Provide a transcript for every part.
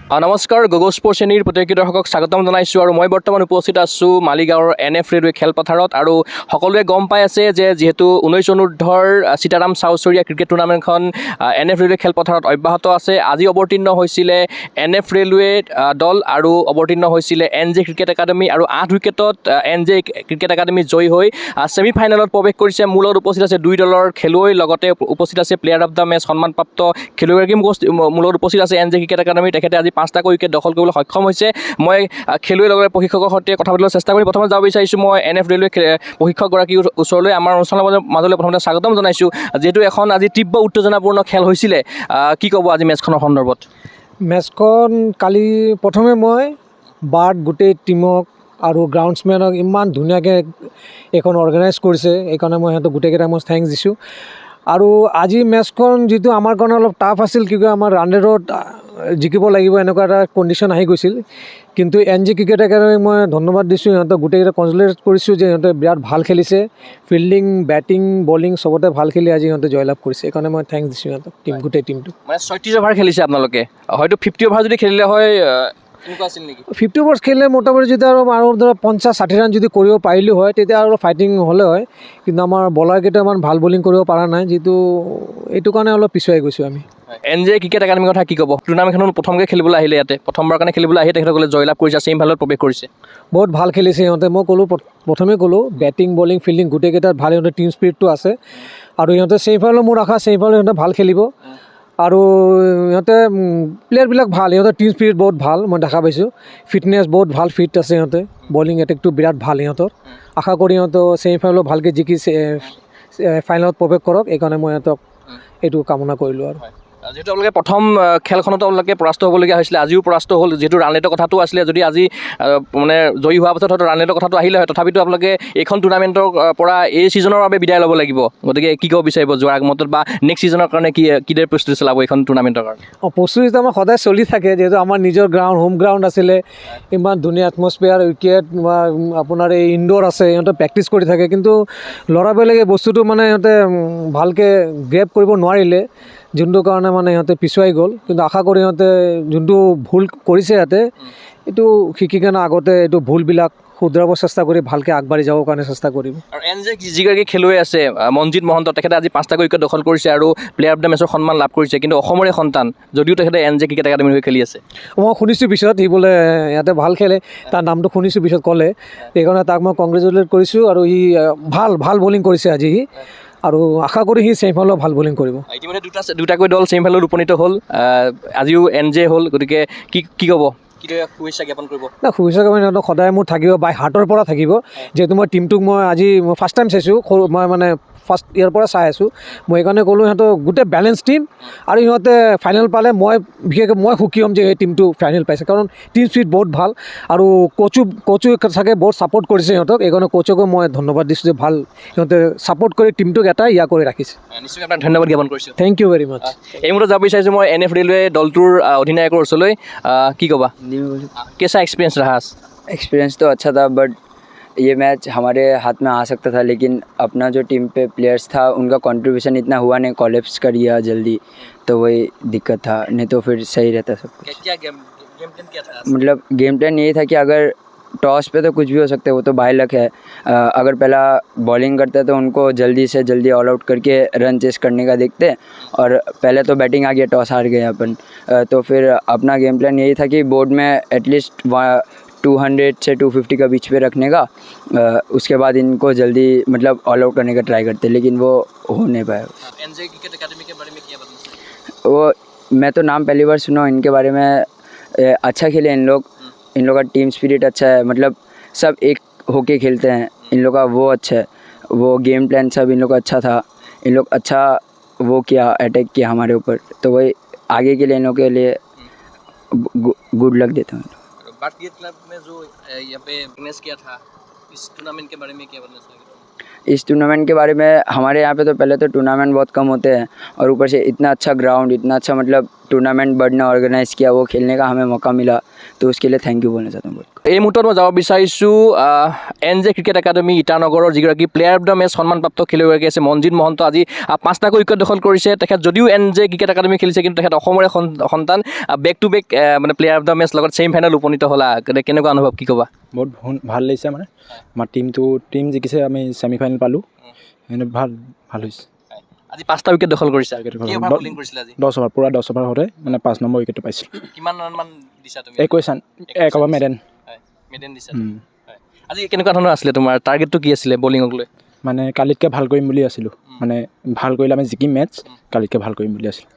নমস্কাৰ গগৈ স্পৰ্টছ চেনেলৰ প্ৰত্যেক দৰ্শকক স্বাগতম জনাইছোঁ আৰু মই বৰ্তমান উপস্থিত আছোঁ মালিগাঁৱৰ NF ৰেলৱে খেলপথাৰত আৰু সকলোৱে গম পাই আছে যে যিহেতু 19 অনুৰ্ধৰ সীতাৰাম চাউচৰীয়া ক্ৰিকেট টুৰ্ণামেণ্টখন NF ৰেলৱে খেলপথাৰত অব্যাহত আছে। আজি অৱতীৰ্ণ হৈছিলে NF ৰেলৱে দল আৰু অৱতীৰ্ণ হৈছিলে NJ ক্ৰিকেট একাডেমি আৰু 8 উইকেটত NJ ক্ৰিকেট একাডেমি জয়ী হৈ ছেমি ফাইনেলত প্ৰৱেশ কৰিছে। মোৰ লগত উপস্থিত আছে দুই দলৰ খেলুৱৈ, লগতে উপস্থিত আছে প্লেয়াৰ অফ দ্য মেচ সন্মানপ্ৰাপ্ত খেলুৱৈগৰাকী মোৰ লগত উপস্থিত আছে NJ ক্ৰিকেট একাডেমি। তেখেতে আজি 5টা উইকেট দখল কৰিবলৈ সক্ষম হৈছে। মই খেলুৱৈৰ লগতে প্ৰশিক্ষকৰ সৈতে কথা পাতিবলৈ চেষ্টা কৰি প্ৰথমে যাব বিচাৰিছোঁ মই NF ৰেলৱে প্ৰশিক্ষকগৰাকীৰ ওচৰলৈ। আমাৰ অনুষ্ঠানৰ মাজলৈ প্ৰথমতে স্বাগতম জনাইছোঁ। যিহেতু এখন আজি তীব্ৰ উত্তেজনাপূৰ্ণ খেল হৈছিলে, কি ক'ব আজি মেচখনৰ সন্দৰ্ভত? মেচখন কালি প্ৰথমে মই বাৰ্ড গোটেই টিমক আৰু গ্ৰাউণ্ডছমেনক ইমান ধুনীয়াকৈ এইখন অৰ্গেনাইজ কৰিছে, এইকাৰণে মই সিহঁতক গোটেইকেইটা মই থেংকছ দিছোঁ। আৰু আজি মেচখন যিটো আমাৰ কাৰণে অলপ টাফ আছিল, কিয় আমাৰ ৰাণেৰত জিকিব লাগিব এনেকুৱা এটা কণ্ডিশ্যন আহি গৈছিল, কিন্তু NJ ক্ৰিকেট একাডেমিক মই ধন্যবাদ দিছোঁ। সিহঁতক গোটেইকেইটা কনগ্ৰেচুলেট কৰিছোঁ যে সিহঁতে বিৰাট ভাল খেলিছে, ফিল্ডিং, বেটিং, বলিং চবতে ভাল খেলি আজি সিহঁতে জয়লাভ কৰিছে। সেইকাৰণে মই থেংকছ দিছোঁ সিহঁতক, গোটেই টিমটো। মানে 36 অভাৰ খেলিছে আপোনালোকে, হয়তো 50 অভাৰ যদি খেলিলে হয় এনেকুৱা আছিল নেকি? 50 অভাৰ খেলিলে মোটামুটি যদি আৰু ধৰক 50-60 ৰান যদি কৰিব পাৰিলোঁ হয় তেতিয়া আৰু ফাইটিং হ'লে হয়, কিন্তু আমাৰ বলাৰকেইটা ইমান ভাল বলিং কৰিব পৰা নাই, যিটো এইটো কাৰণে অলপ পিছুৱাই গৈছোঁ আমি। NJ ক্ৰিকেট একাডেমিৰ কথা কি ক'ব? টুৰ্ণামেণ্টখনত প্ৰথমকৈ খেলিবলৈ আহিলে, ইয়াতে প্ৰথমবাৰ কাৰণে খেলিবলৈ আহি তেখেতসকলে জয়লাভ কৰিছে, ছেমি ফাইনেলত প্ৰৱেশ কৰিছে। বহুত ভাল খেলিছে সিহঁতে। মই প্ৰথমে ক'লোঁ বেটিং, বলিং, ফিল্ডিং গোটেইকেইটাত ভাল, সিহঁতৰ টিম স্পিৰিটটো আছে আৰু সিহঁতে ছেমি ফাইনেলত মোৰ আশা ছেমি ফাইনেলত সিহঁতে ভাল খেলিব আৰু সিহঁতে প্লেয়াৰবিলাক ভাল, সিহঁতৰ টিম স্পিৰিট বহুত ভাল, মই দেখা পাইছোঁ। ফিটনেছ বহুত ভাল, ফিট আছে সিহঁতে, বলিং এটেকটো বিৰাট ভাল সিহঁতৰ। আশা কৰি সিহঁতৰ ছেমি ফাইনেলত ভালকৈ জিকি ফাইনেলত প্ৰৱেশ কৰক, এইকাৰণে মই সিহঁতক এইটো কামনা কৰিলোঁ। আৰু যিহেতু আপোনালোকে প্ৰথম খেলখনতো আপোনালোকে পৰাস্ত হ'বলগীয়া হৈছিলে, আজিও পৰাস্ত হ'ল। যিহেতু ৰাণৰেটৰ কথাটো আছিলে, যদি আজি মানে জয়ী হোৱাৰ পাছত হয়তো ৰাণৰেটৰ কথাটো আহিলে হয়, তথাপিতো আপোনালোকে এইখন টুৰ্ণামেণ্টৰ পৰা এই ছিজনৰ বাবে বিদায় ল'ব লাগিব। গতিকে কি ক'ব বিচাৰিব যোৱাৰ আগমতত বা নেক্সট ছিজনৰ কাৰণে কিদৰে প্ৰস্তুতি চলাব এইখন টুৰ্ণামেণ্টৰ কাৰণে? প্ৰস্তুতিটো আমাৰ সদায় চলি থাকে, যিহেতু আমাৰ নিজৰ গ্ৰাউণ্ড, হোম গ্ৰাউণ্ড আছিলে, ইমান ধুনীয়া এটমস্ফিয়াৰ, উইকেট বা আপোনাৰ এই ইনডোৰ আছে, সিহঁতে প্ৰেক্টিছ কৰি থাকে, কিন্তু ল'ৰাবিলাকে বস্তুটো মানে সিহঁতে ভালকৈ গ্ৰেপ কৰিব নোৱাৰিলে, যোনটো কাৰণে মানে সিহঁতে পিছুৱাই গ'ল। কিন্তু আশা কৰি সিহঁতে যোনটো ভুল কৰিছে ইয়াতে, এইটো শিকি কেনে আগতে এইটো ভুলবিলাক শুধৰাব চেষ্টা কৰি ভালকৈ আগবাঢ়ি যাবৰ কাৰণে চেষ্টা কৰিম। আৰু NJ যিগৰাকী খেলুৱৈ আছে মনজিত মহন্ত, তেখেতে আজি 5টা উইকেট দখল কৰিছে আৰু প্লেয়াৰ অফ দ্য মেচৰ সন্মান লাভ কৰিছে, কিন্তু অসমৰে সন্তান যদিও তেখেতে NJ ক্ৰিকেট একাডেমিৰ হৈ খেলি আছে। মই শুনিছোঁ পিছত সি বোলে ইয়াতে ভাল খেলে, তাৰ নামটো শুনিছোঁ পিছত ক'লে, সেইকাৰণে তাক মই কংগ্ৰেচুলেট কৰিছোঁ। আৰু সি ভাল বলিং কৰিছে আজি সি, আৰু আশা কৰি সি ছেমি ফাইনেলত ভাল বলিং কৰিব। ইতিমধ্যে দুটাকৈ দল ছেমি ফাইনেলত উপনীত হ'ল, আজিও NJ হ'ল। গতিকে কি ক'ব, কিদৰে শুভেচ্ছা জ্ঞাপন কৰিব? শুভেচ্ছা জ্ঞাপন সিহঁতক সদায় মোৰ থাকিব, বাই হাৰ্টৰ পৰা থাকিব। যিহেতু মই টিমটোক মই ফাৰ্ষ্ট টাইম চাইছোঁ, মই মানে ফাৰ্ষ্ট ইয়াৰ পৰা চাই আছোঁ, মই সেইকাৰণে ক'লোঁ সিহঁতক গোটেই বেলেঞ্চ টিম, আৰু সিহঁতে ফাইনেল পালে বিশেষকৈ মই সুখী হ'ম যে এই টিমটো ফাইনেল পাইছে, কাৰণ টিম স্পিৰিট বহুত ভাল আৰু কোচো চাগে বহুত ছাপোৰ্ট কৰিছে সিহঁতক, এইকাৰণে কোচকো মই ধন্যবাদ দিছোঁ যে ভাল সিহঁতে ছাপোৰ্ট কৰি টিমটোক এটা কৰি ৰাখিছে। নিশ্চয় আপোনাক ধন্যবাদ জ্ঞাপন কৰিছোঁ। থেংক ইউ ভেৰি মাছ। এই মুহূৰ্তত যাব বিচাৰিছোঁ মই NF ৰেলৱে দলটোৰ অধিনায়কৰ ওচৰলৈ। কি ক'বা, कैसा एक्सपीरियंस रहा? एक्सपीरियंस तो अच्छा था, बट ये मैच हमारे हाथ में आ सकता था, लेकिन अपना जो टीम पे प्लेयर्स था उनका कंट्रीब्यूशन इतना हुआ नहीं, कॉलेप्स कर गया जल्दी, तो वही दिक्कत था, नहीं तो फिर सही रहता सब कुछ। क्या गेम प्लान क्या था? मतलब गेम प्लान यही था कि अगर टॉस पे तो कुछ भी हो सकता है, वो तो बाय लक है। अगर पहला बॉलिंग करते तो उनको जल्दी से जल्दी ऑल आउट करके रन चेस करने का देखते, और पहले तो बैटिंग आ गया, टॉस हार गए अपन, तो फिर अपना गेम प्लान यही था कि बोर्ड में एटलीस्ट 200 से 250 का बीच पे रखने का, उसके बाद इनको जल्दी मतलब ऑल आउट करने का ट्राई करते, लेकिन वो हो नहीं पाया। NJ क्रिकेट एकेडमी के बारे में क्या बताना? वो मैं तो नाम पहली बार सुना हूँ इनके बारे में। अच्छा खेले इन लोग का टीम स्पिरिट अच्छा है, मतलब सब एक होके खेलते हैं, इन लोग का वो अच्छा है, वो गेम प्लान सब इन लोग का अच्छा था, इन लोग अच्छा वो किया, अटैक किया हमारे ऊपर, तो वही आगे के लिए इन लोग के लिए गुड लक देता हूँ। बात क्लब में जो यहाँ पे फिटनेस किया था, इस टूर्नामेंट के बारे में क्या बताना चाहिए? इस टूर्नामेंट के बारे में हमारे यहाँ पे तो पहले तो टूर्नामेंट बहुत कम होते हैं, और ऊपर से इतना अच्छा ग्राउंड, इतना अच्छा मतलब टूर्नामेंट बर्ड ने ऑर्गेनाइज़ किया, वो खेलने का हमें मौका मिला, तो उसके लिए थैंक यू बोलना चाहता हूँ बर्ड को। এই মুহূৰ্তত মই যাব বিচাৰিছোঁ NJ ক্ৰিকেট একাডেমী ইটানগৰৰ যিগৰাকী প্লেয়াৰ অফ দ্য মেচ সন্মানপ্ৰাপ্ত খেলুৱৈগৰাকী আছে মনজিৎ মহন্ত। আজি 5টাকৈ উইকেট দখল কৰিছে তেখেত। যদিও NJ ক্ৰিকেট একাডেমী খেলিছে কিন্তু তেখেত অসমৰে সন্তান। বেক টু বেক মানে প্লেয়াৰ অফ দ্য মেচ লগত ছেমি ফাইনেল উপনীত হ'লা, কেনেকুৱা অনুভৱ, কি ক'বা? বহুত ভাল লাগিছে, মানে আমাৰ টিম জিকিছে, আমি ছেমি ফাইনেল পালোঁ, ভাল হৈছে। আজি 5টা উইকেট দখল কৰিছে। 10 অভাৰ, পূৰা 10 অভাৰ হওঁতে মানে 5 নম্বৰ উইকেটটো পাইছিলোঁ। কিমান ৰানমান দিছা তুমি? 21 ৰান, 1 অভাৰ মেডেন দিছা। আজি কেনেকুৱা ধৰণৰ আছিলে তোমাৰ টাৰ্গেটটো, কি আছিলে বলিঙক লৈ? মানে কালিতকৈ ভাল কৰিম বুলি আছিলোঁ, মানে ভাল কৰিলে আমি জিকিম মেটচ, কালিতকৈ ভাল কৰিম বুলি আছিলোঁ।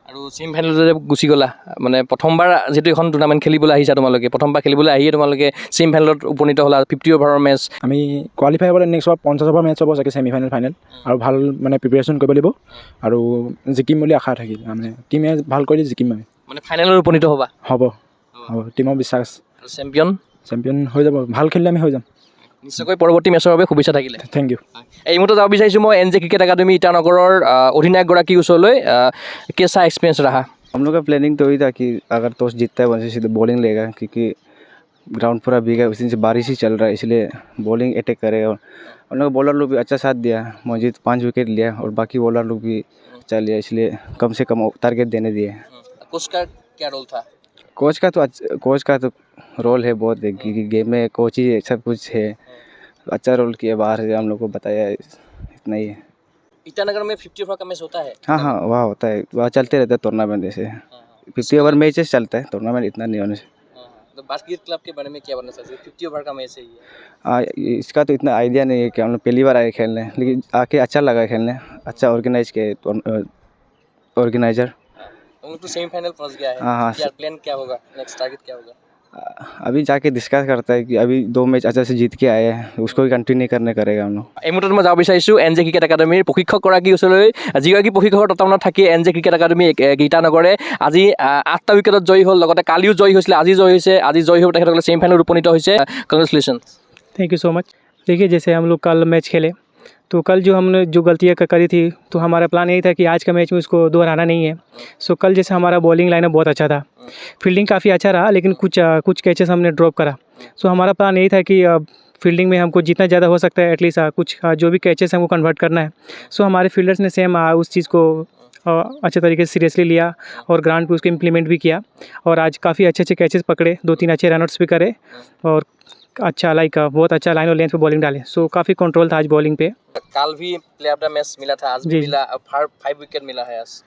আৰু ছেমি ফাইনেলতে গুচি গ'লা, মানে প্ৰথমবাৰ যিহেতু এখন টুৰ্ণামেণ্ট খেলিবলৈ আহিছা তোমালোকে, প্ৰথমবাৰ খেলিবলৈ আহিয়ে তোমালোকে ছেমি ফাইনেলত উপনীত হ'লা। 50 অভাৰৰ মেচ। আমি কোৱালিফাই হ'বলৈ নেক্সট 50 অভাৰ মেটচ হ'ব চাগে, ছেমি ফাইনেল ফাইনেল, আৰু ভাল মানে প্ৰিপেৰেশ্যন কৰিব লাগিব আৰু জিকিম বুলি আশা থাকিল। মানে টিমে ভাল কৰিলে জিকিম আমি, মানে ফাইনেলত উপনীত হ'বা? হ'ব, টিমৰ বিশ্বাস। আৰু চেম্পিয়ন হৈ যাব, ভাল খেলিলে আমি হৈ যাম নিশ্চয়কৈ। পৰৱৰ্তী মেচৰ বাবে শুভেচ্ছা থাকিলে। Thank you. এই মুহূৰ্তত যাব বিচাৰিছোঁ মই NJ ক্ৰিকেট একাডেমী ইটানগৰৰ অধিনায়কগৰাকীৰ ওচৰলৈ। কেঁচা এক্সপিৰিয়েঞ্চ ৰহা? हम लोग का प्लानिंग तो वही था कि अगर टॉस जीतता है वैसे सीधे बॉलिंग लेगा, क्योंकि ग्राउंड पूरा भीगा है, उस दिन से बारिश ही चल रहा है, इसलिए बॉलिंग अटैक करेगा। और हम लोग बॉलर लोग भी अच्छा साथ दिया, मौजूद 5 विकेट लिया और बाकी बॉलर लोग भी अच्छा लिया, इसलिए कम से कम टारगेट देने दिए। कोच का क्या रोल था? कोच का तो रोल है बहुत, क्योंकि गेम में कोच ही सब कुछ है, अच्छा रोल किया, बाहर से हम लोग को बताया, इतना ही है। ईटानगर में 50 ओवर का मैच होता है? हाँ, वहाँ होता है, वहाँ चलते रहता है टूर्नामेंट, जैसे 50 ओवर मैचेस चलता है, टूर्नामेंट इतना नहीं होने से। तो बास्केट क्लब के बारे में क्या बोलना चाहते हैं? 50 ओवर का मैच है ये। इसका तो इतना आइडिया नहीं है कि हम लोग पहली बार आए खेलने, लेकिन आके अच्छा लगा खेलने, अच्छा ऑर्गेनाइज किए ऑर्गेनाइजर। तुम तो सेमीफाइनल पहुंच गया है। हाँ, यार प्लान क्या होगा, नेक्स्ट टारगेट क्या होगा? अभी जाके डिस्कस करता है कि अभी 2 मैच अच्छा से जीत के आए हैं, उसको ही कंटिन्यू करने करेगा हम लोग। এই মুহূৰ্তত মই যাব বিচাৰিছোঁ NJ ক্ৰিকেট একাডেমীৰ প্ৰশিক্ষকগৰাকীৰ ওচৰলৈ। যিগৰাকী প্ৰশিক্ষকৰ তত্বাৱধানত থাকি NJ ক্ৰিকেট একাডেমী ইটানগৰে আজি 8টা উইকেটত জয়ী হ'ল, লগতে কালিও জয়ী হৈছিলে, আজি জয়ী হৈছে। আজি জয়ী হৈ তেখেতসকলে ছেমিফাইনেলত উপনীত হৈছে। Congratulation. Thank you so much. देखिए, जैसे हम लोग कल मैच खेले, तो कल जो हमने जो गलतियाँ करी थी, तो हमारा प्लान यही था कि आज का मैच में उसको दोहराना नहीं है। सो कल जैसे हमारा बॉलिंग लाइनअप बहुत अच्छा था, फील्डिंग काफ़ी अच्छा रहा, लेकिन कुछ कैचेस हमने ड्रॉप करा। सो हमारा प्लान यही था कि फील्डिंग में हमको जितना ज़्यादा हो सकता है एटलीस्ट कुछ जो भी कैचेस हमको कन्वर्ट करना है। सो हमारे फील्डर्स ने सेम उस चीज़ को अच्छे तरीके से सीरियसली लिया और ग्राउंड पे उसको इम्प्लीमेंट भी किया, और आज काफ़ी अच्छे अच्छे कैचेस पकड़े, 2-3 अच्छे रनआउट्स भी करे, और अच्छा बहुत अच्छा लाइन और लेंथ पे बॉलिंग डाले। सो काफ़ी कंट्रोल था आज बॉलिंग पे। कल भी प्लेयर ऑफ द मैच मिला था, आज भी जी। मिला, 5 विकेट मिला है आज।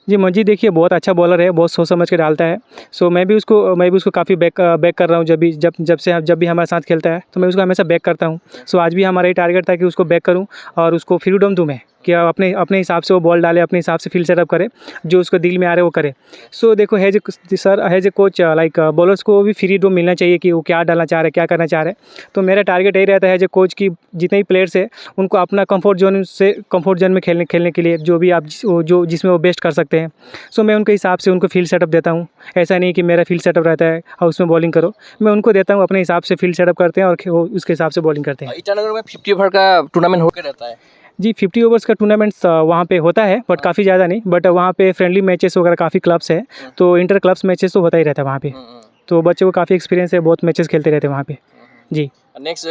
जी, मंजीत देखिए बहुत अच्छा बॉलर है, बहुत सोच समझ के डालता है। सो मैं भी उसको काफ़ी बैक कर रहा हूँ। जब भी हमारे साथ खेलता है तो मैं उसको हमेशा बैक करता हूँ। सो आज भी हमारा ये टारगेट था कि उसको बैक करूँ और उसको फ्रीडम दूँ मैं, कि अपने हिसाब से वो बॉल डाले, अपने हिसाब से फील्ड सेटअप करे, जो उसको दिल में आ रहा है वो करे। सो देखो, has a coach like bowlers को भी फ्रीडम मिलना चाहिए कि वो क्या डालना चाह रहे हैं, क्या करना चाह रहे हैं। तो मेरा टारगेट यही रहता है एज ए कोच की जितने भी प्लेयर्स है उनको अपना कंफर्ट जोन में खेलने के लिए जो भी आप जो जिसमें वो बेस्ट कर सकते हैं, सो मैं उनके हिसाब से उनको फील्ड सेटअप देता हूँ। ऐसा नहीं कि मेरा फील्ड सेटअप रहता है और उसमें बॉलिंग करो, मैं उनको देता हूँ अपने हिसाब से फील्ड सेटअप करते हैं और वो उसके हिसाब से बॉलिंग करते हैं। ईटानगर में 50 ओवर का टूर्नामेंट होकर रहता है? जी, 50 ओवर्स का टूर्नामेंट्स वहाँ पे होता है, बट काफ़ी ज़्यादा नहीं, बट वहाँ पे फ्रेंडली मैचेस वगैरह काफ़ी क्लब्स है, तो इंटर क्लब्स मैचेस तो होता ही रहता है वहाँ पे। तो बच्चों को काफ़ी एक्सपीरियंस है, बहुत मैचेस खेलते रहते हैं वहाँ पे। जी, नेक्स्ट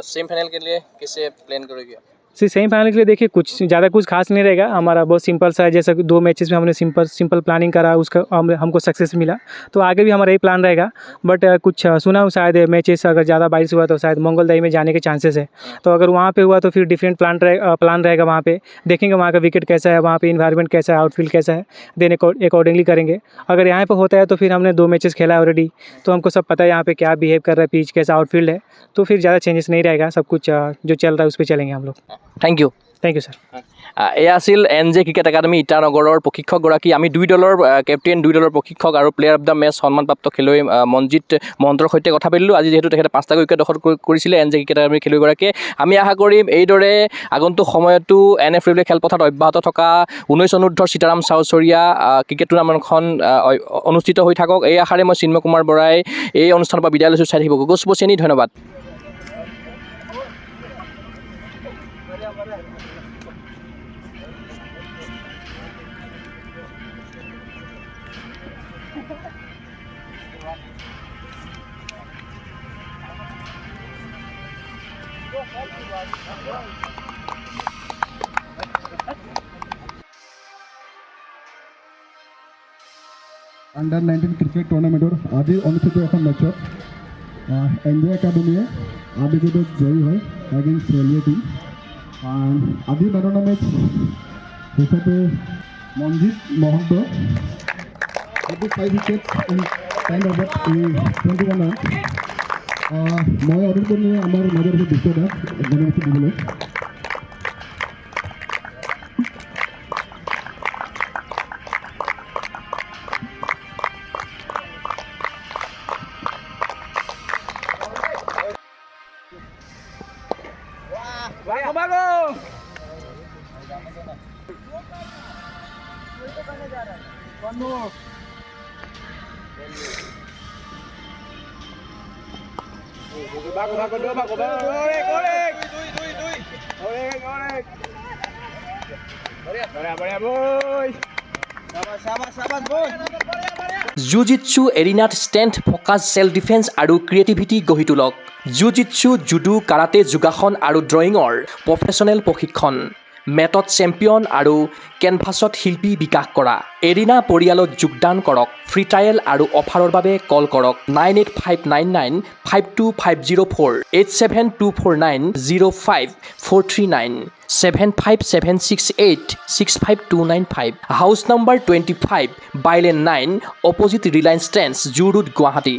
सेमीफाइनल के लिए कैसे प्लान करोगे? सेमीफाइनल के लिए देखिए कुछ खास नहीं रहेगा, हमारा बहुत सिंपल सा है। जैसा 2 मैचेस में हमने सिंपल प्लानिंग करा, उसका हमको सक्सेस मिला, तो आगे भी हमारा यही प्लान रहेगा। बट कुछ सुना हूँ शायद मैचेस अगर ज़्यादा बारिश हुआ तो शायद मंगलदई में जाने के चांसेस है, तो अगर वहाँ पे हुआ तो फिर डिफरेंट प्लान रहेगा। वहाँ पे देखेंगे वहाँ का विकेट कैसा है, वहाँ पे इन्वायरमेंट कैसा है, आउटफील्ड कैसा है, देन अकॉर्डिंगली करेंगे। अगर यहाँ पर होता है तो फिर हमने 2 मैचेस खेला है ऑलरेडी, तो हमको सब पता है यहाँ पे क्या बिहेव कर रहा है, पिच कैसा, आउटफील्ड है, तो फिर ज़्यादा चेंजेस नहीं रहेगा। सब कुछ जो चल रहा है उस पर चलेंगे हम लोग। Thank you. Thank you sir. এয়া আছিল NJ ক্ৰিকেট একাডেমী ইটানগৰৰ প্ৰশিক্ষকগৰাকী। আমি 2 দলৰ কেপ্টেইন, 2 দলৰ প্ৰশিক্ষক আৰু প্লেয়াৰ অফ দ্য মেচ সন্মানপ্ৰাপ্ত খেলুৱৈ মনজিৎ মহন্তৰ সৈতে কথা পাতিলোঁ। আজি যিহেতু তেখেতে 5টা উইকেট দখল কৰিছিলে NJ ক্ৰিকেট একাডেমীৰ খেলুৱৈগৰাকীয়ে, আমি আশা কৰিম এইদৰে আগন্তুক সময়তো NF ৰেলৱে খেলপথাৰত অব্যাহত থকা 19 অনুৰ্ধৰ সীতাৰাম চাউচৰীয়া ক্ৰিকেট টুৰ্ণামেণ্টখন অনুষ্ঠিত হৈ থাকক। এই আশাৰে মই চিন্ময় কুমাৰ বৰাই এই অনুষ্ঠানৰ পৰা বিদায় লৈছোঁ। চাই থাকিব গগৈ বচেনী, ধন্যবাদ। अंडर 19 क्रिकेट टूर्नामेंटर আজি অনুষ্ঠিত এখন মেচত এনজে একাডেমিয়ে আদিগত জয়ী হয় এগেইনষ্ট ৰেলৱে টিম আজি মেন অফ দ্য মেচ হিচাপে Manjit Mahanta 5 wicket in 10 over 21 run মই অনুৰোধ কৰিলোঁ আমাৰ মাজৰ বিশ্বদাস জনমতি দিবলৈ জুজিটছু এৰিনাত ষ্ট্ৰেংথ ফ'কাছ ছেল্ফ ডিফেন্স আৰু ক্ৰিয়েটিভিটি গঢ়ি তোলক জুজিটছু জুডো কাৰাটে যোগাসন আৰু ড্ৰয়িঙৰ প্ৰফেচনেল প্ৰশিক্ষণ মেটত চেম্পিয়ন আৰু কেনভাছত শিল্পী বিকাশ কৰা এৰিনা পৰিয়ালত যোগদান কৰক ফ্ৰী ট্ৰায়েল আৰু অফাৰৰ বাবে কল কৰক 9859952504 8724905439 757686529 house number 25 bylane 9 opposite Reliance Trends zoo road Guwahati